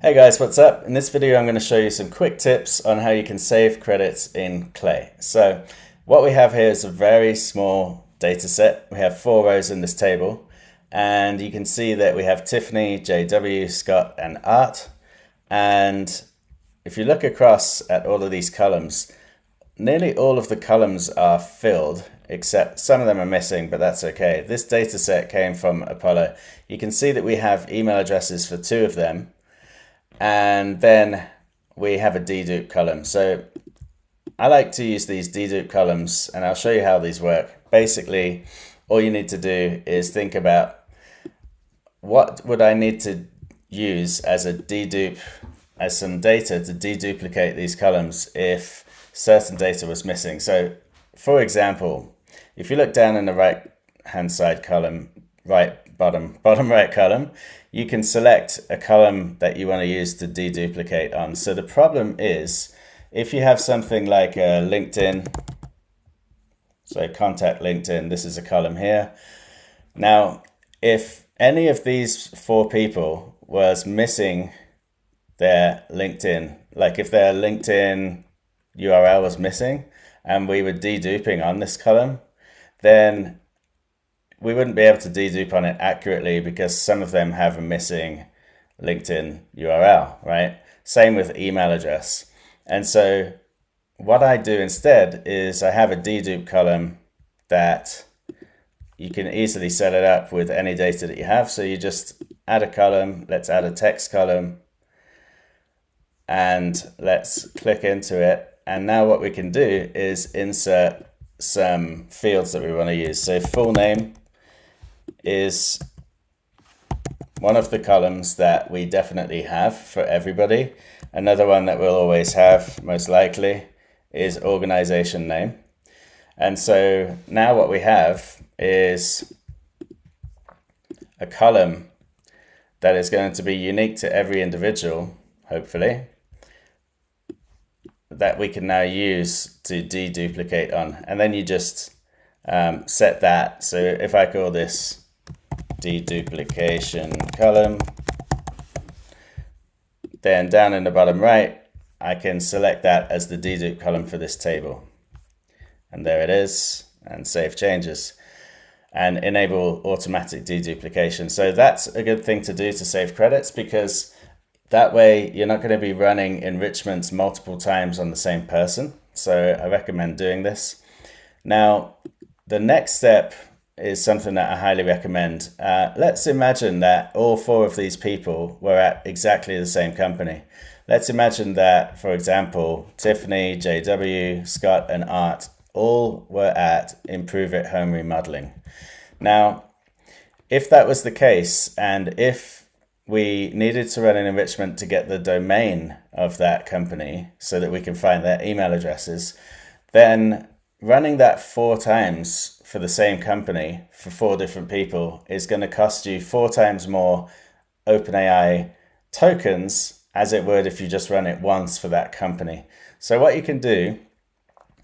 Hey guys, what's up? In this video I'm going to show you some quick tips on how you can save credits in Clay. So what we have here is a very small data set. We have 4 rows in this table, and you can see that we have Tiffany, JW, Scott, and Art. And if you look across at all of these columns, nearly all of the columns are filled, except some of them are missing, but that's okay. This data set came from Apollo. You can see that we have email addresses for 2 of them. And then we have a dedupe column. So I like to use these dedupe columns, and I'll show you how these work. Basically, all you need to do is think about what would I need to use as a dedupe, as some data to deduplicate these columns if certain data was missing. So for example, if you look down in the right hand side column, bottom right column, you can select a column that you want to use to deduplicate on. So the problem is, if you have something like a LinkedIn, so contact LinkedIn, this is a column here. Now, if any of these 4 people was missing their LinkedIn, like if their LinkedIn URL was missing and we were deduping on this column, then we wouldn't be able to dedupe on it accurately because some of them have a missing LinkedIn URL, right? Same with email address. And so what I do instead is I have a dedupe column that you can easily set it up with any data that you have. So you just add a column, let's add a text column, and let's click into it. And now what we can do is insert some fields that we want to use. So full name is one of the columns that we definitely have for everybody. Another one that we'll always have, most likely, is organization name. And so now what we have is a column that is going to be unique to every individual, hopefully, that we can now use to deduplicate on. And then you just set that. So if I call this deduplication column, then down in the bottom right, I can select that as the dedupe column for this table. And there it is, and save changes and enable automatic deduplication. So that's a good thing to do to save credits, because that way you're not going to be running enrichments multiple times on the same person. So I recommend doing this. Now, the next step is something that I highly recommend. Let's imagine that all 4 of these people were at exactly the same company. Let's imagine that, for example, Tiffany, JW, Scott, and Art all were at Improve It Home Remodeling. Now, if that was the case, and if we needed to run an enrichment to get the domain of that company so that we can find their email addresses, then running that 4 times for the same company for 4 different people is going to cost you 4 times more OpenAI tokens as it would if you just run it once for that company. So what you can do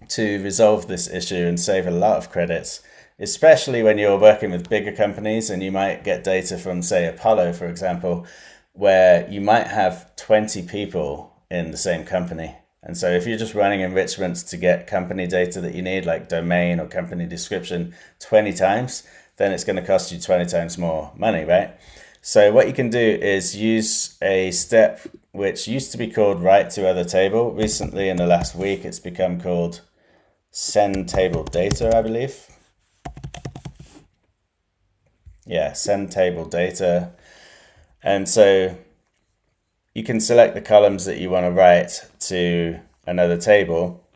to resolve this issue and save a lot of credits, especially when you're working with bigger companies and you might get data from, say, Apollo, for example, where you might have 20 people in the same company. And so if you're just running enrichments to get company data that you need, like domain or company description, 20 times, then it's going to cost you 20 times more money, right? So what you can do is use a step which used to be called write to other table. Recently, in the last week, it's become called send table data, I believe. Yeah, send table data. And so you can select the columns that you want to write to another table.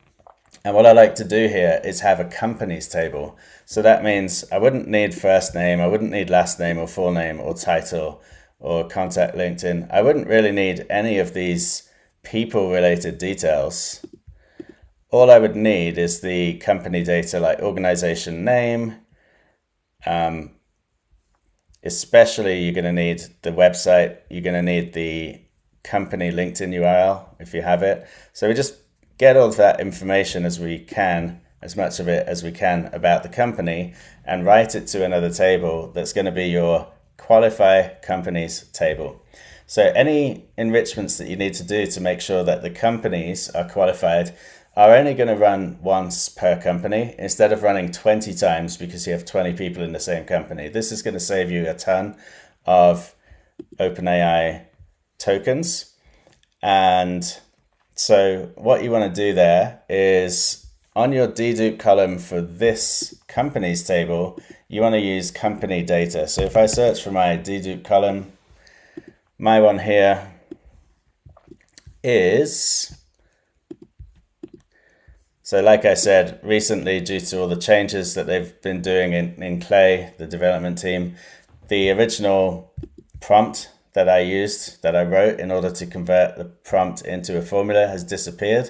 And what I like to do here is have a companies table. So that means I wouldn't need first name, I wouldn't need last name or full name or title or contact LinkedIn. I wouldn't really need any of these people related details. All I would need is the company data, like organization name. Especially you're going to need the website, you're going to need the company LinkedIn URL if you have it. So we just get all of that information as we can, as much of it as we can about the company, and write it to another table that's going to be your qualify companies table. So any enrichments that you need to do to make sure that the companies are qualified are only going to run once per company instead of running 20 times because you have 20 people in the same company. This is going to save you a ton of OpenAI tokens. And so what you want to do there is on your dedupe column for this companies table, you want to use company data. So if I search for my dedupe column, my one here is, so like I said, recently due to all the changes that they've been doing in Clay, the development team, the original prompt that I used, that I wrote in order to convert the prompt into a formula has disappeared.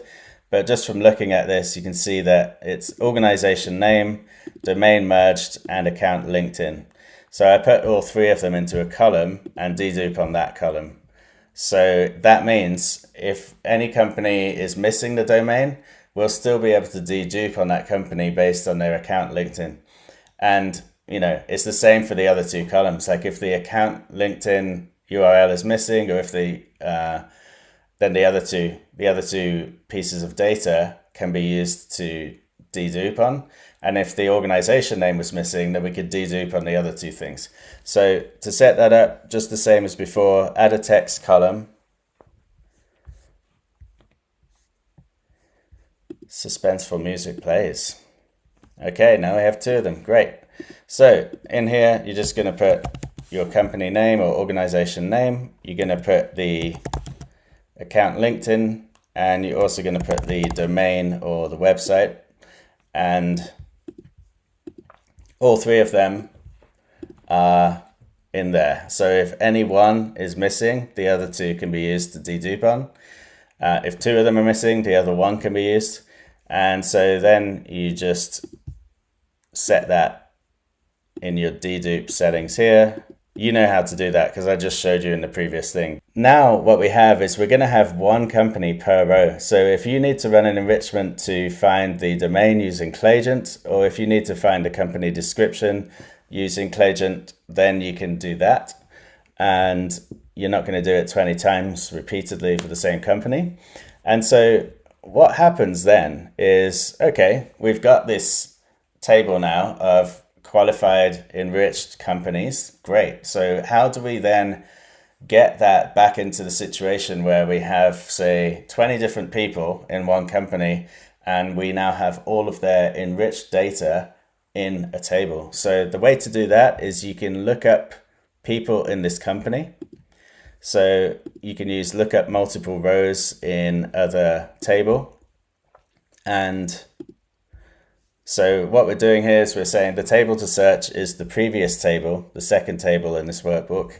But just from looking at this, you can see that it's organization name, domain merged, and account linked in. So I put all three of them into a column and dedupe on that column. So that means if any company is missing the domain, we'll still be able to dedupe on that company based on their account linked in. And it's the same for the other two columns. Like if the account linked in URL is missing, or if then the other two pieces of data can be used to dedupe on. And if the organization name was missing, then we could dedupe on the other two things. So to set that up, just the same as before, add a text column. Suspenseful music plays. Okay, now we have two of them. Great. So in here, you're just going to put your company name or organization name. You're going to put the account linked in, and you're also going to put the domain or the website, and all three of them are in there. So if any one is missing, the other two can be used to dedupe on. If two of them are missing, the other one can be used. And so then you just set that in your dedupe settings here. You know how to do that because I just showed you in the previous thing. Now what we have is we're going to have one company per row. So if you need to run an enrichment to find the domain using Clayagent, or if you need to find the company description using Clayagent, then you can do that. And you're not going to do it 20 times repeatedly for the same company. And so what happens then is, okay, we've got this table now of qualified enriched companies. Great. So how do we then get that back into the situation where we have, say, 20 different people in one company and we now have all of their enriched data in a table? So the way to do that is you can look up people in this company. So you can use look up multiple rows in other table. And so what we're doing here is we're saying the table to search is the previous table, the second table in this workbook.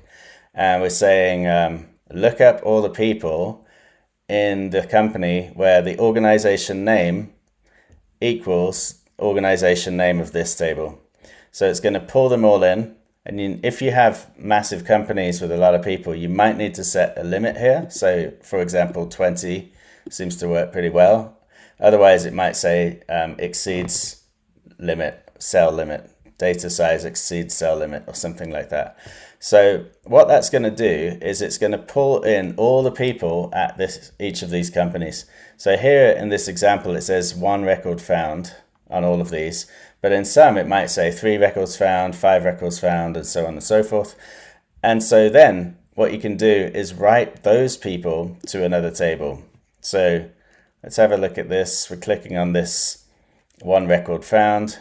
And we're saying look up all the people in the company where the organization name equals organization name of this table. So it's going to pull them all in. And if you have massive companies with a lot of people, you might need to set a limit here. So for example, 20 seems to work pretty well. Otherwise, it might say exceeds limit, cell limit, data size exceeds cell limit, or something like that. So what that's going to do is it's going to pull in all the people at each of these companies. So here in this example, it says 1 record found on all of these. But in some, it might say 3 records found, 5 records found, and so on and so forth. And so then what you can do is write those people to another table. So let's have a look at this. We're clicking on this 1 record found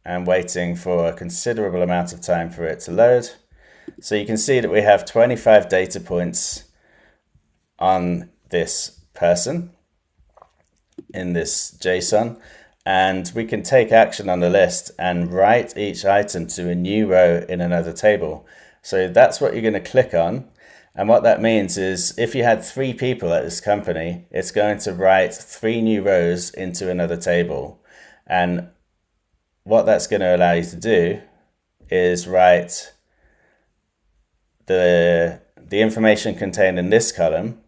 and waiting for a considerable amount of time for it to load. So you can see that we have 25 data points on this person in this JSON. And we can take action on the list and write each item to a new row in another table. So that's what you're going to click on. And what that means is if you had 3 people at this company, it's going to write 3 new rows into another table. And what that's going to allow you to do is write the information contained in this column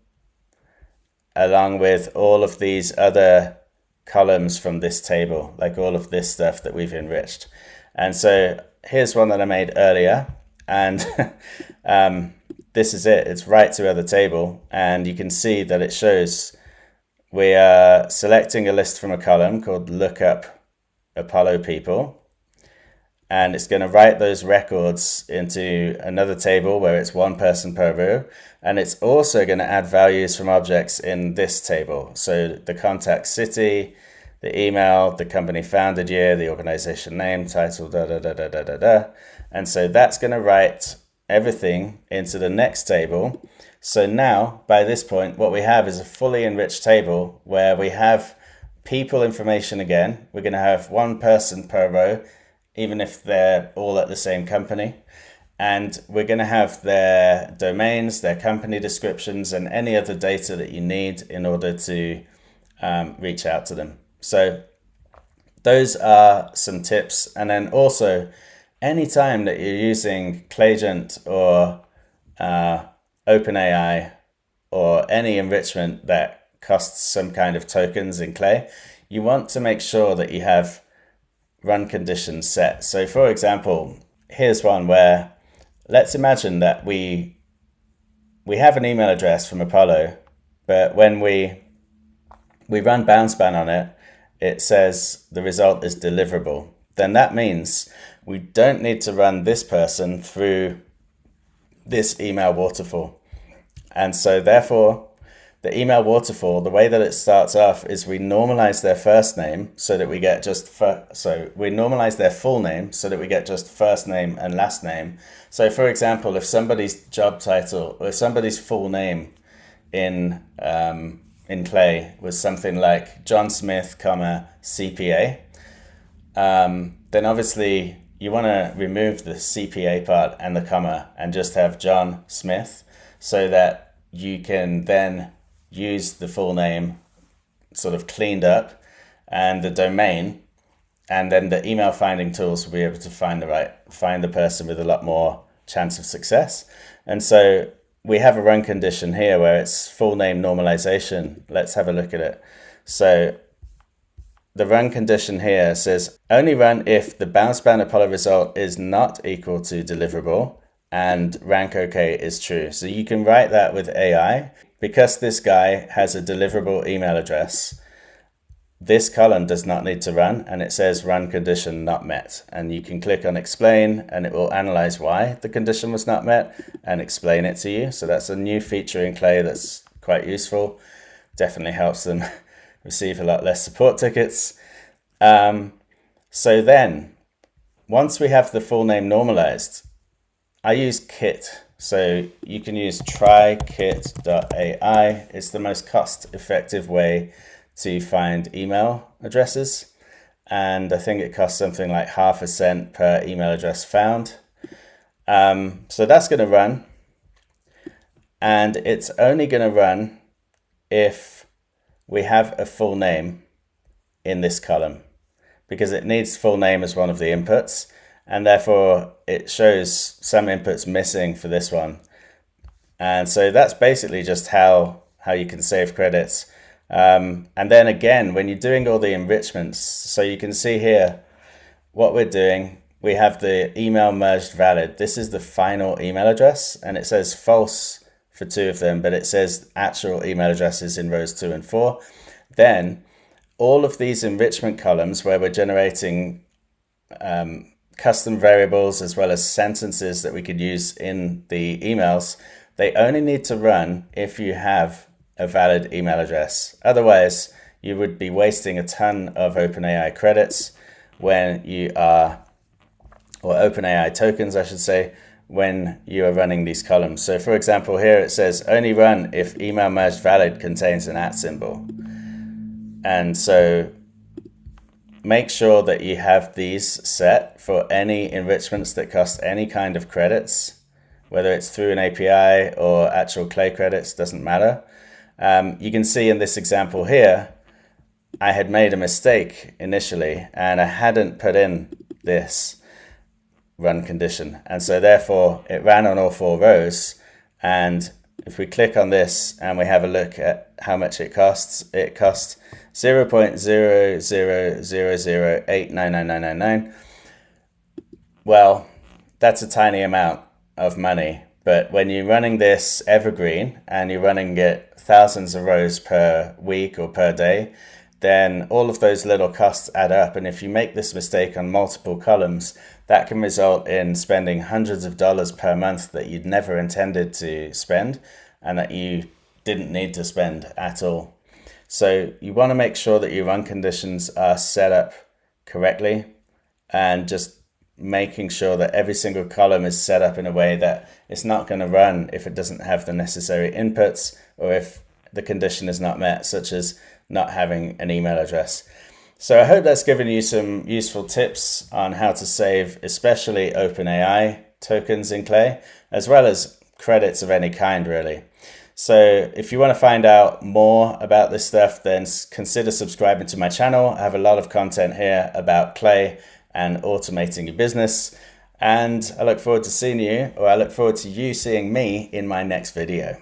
along with all of these other columns from this table, like all of this stuff that we've enriched. And so here's one that I made earlier, and this is it. It's right to other table. And you can see that it shows we are selecting a list from a column called lookup Apollo people. And it's going to write those records into another table where it's one person per row. And it's also going to add values from objects in this table. So the contact city, the email, the company founded year, the organization name, title, And so that's going to write everything into the next table. So now, by this point, what we have is a fully enriched table where we have people information again. We're going to have one person per row, even if they're all at the same company. And we're going to have their domains, their company descriptions, and any other data that you need in order to reach out to them. So those are some tips. And then also, anytime that you're using Claygent or OpenAI or any enrichment that costs some kind of tokens in Clay, you want to make sure that you have run conditions set. So for example, here's one where let's imagine that we have an email address from Apollo, but when we run bounce ban on it, it says the result is deliverable. Then that means we don't need to run this person through this email waterfall. And so therefore, the email waterfall, the way that it starts off is we normalize their first name so that we get just, we normalize their full name so that we get just first name and last name. So for example, if somebody's job title or somebody's full name in Clay was something like John Smith, CPA, then obviously you want to remove the CPA part and the comma and just have John Smith so that you can then use the full name sort of cleaned up and the domain, and then the email finding tools will be able to find the person with a lot more chance of success. And so we have a run condition here where it's full name normalization. Let's have a look at it. So the run condition here says only run if the bounce ban Apollo result is not equal to deliverable and rank OK is true. So you can write that with AI. Because this guy has a deliverable email address, this column does not need to run, and it says run condition not met. And you can click on explain and it will analyze why the condition was not met and explain it to you. So that's a new feature in Clay that's quite useful. Definitely helps them receive a lot less support tickets. So then, once we have the full name normalized, I use Kit. So you can use trykit.ai. It's the most cost-effective way to find email addresses. And I think it costs something like 0.5 cent per email address found. So that's going to run. And it's only going to run if we have a full name in this column, because it needs full name as one of the inputs. And therefore it shows some inputs missing for this one. And so that's basically just how you can save credits. And then again, when you're doing all the enrichments, so you can see here what we're doing, we have the email merged valid. This is the final email address, and it says false for 2 of them, but it says actual email addresses in rows 2 and 4. Then all of these enrichment columns where we're generating custom variables as well as sentences that we could use in the emails, they only need to run if you have a valid email address. Otherwise, you would be wasting a ton of OpenAI credits when you are, or OpenAI tokens, I should say, when you are running these columns. So for example, here it says only run if email merged valid contains an @ symbol. And so make sure that you have these set for any enrichments that cost any kind of credits, whether it's through an API or actual Clay credits, doesn't matter. You can see in this example here, I had made a mistake initially and I hadn't put in this run condition. And so therefore it ran on all 4 rows. And if we click on this and we have a look at how much it costs 0.000089999. Well, that's a tiny amount of money, But when you're running this evergreen and you're running it thousands of rows per week or per day, then all of those little costs add up. And if you make this mistake on multiple columns, that can result in spending hundreds of dollars per month that you'd never intended to spend and that you didn't need to spend at all. So you want to make sure that your run conditions are set up correctly, and just making sure that every single column is set up in a way that it's not going to run if it doesn't have the necessary inputs or if the condition is not met, such as not having an email address. So I hope that's given you some useful tips on how to save, especially OpenAI tokens in Clay, as well as credits of any kind, really. So if you want to find out more about this stuff, then consider subscribing to my channel. I have a lot of content here about Clay and automating your business. And I look forward to seeing you, or I look forward to you seeing me in my next video.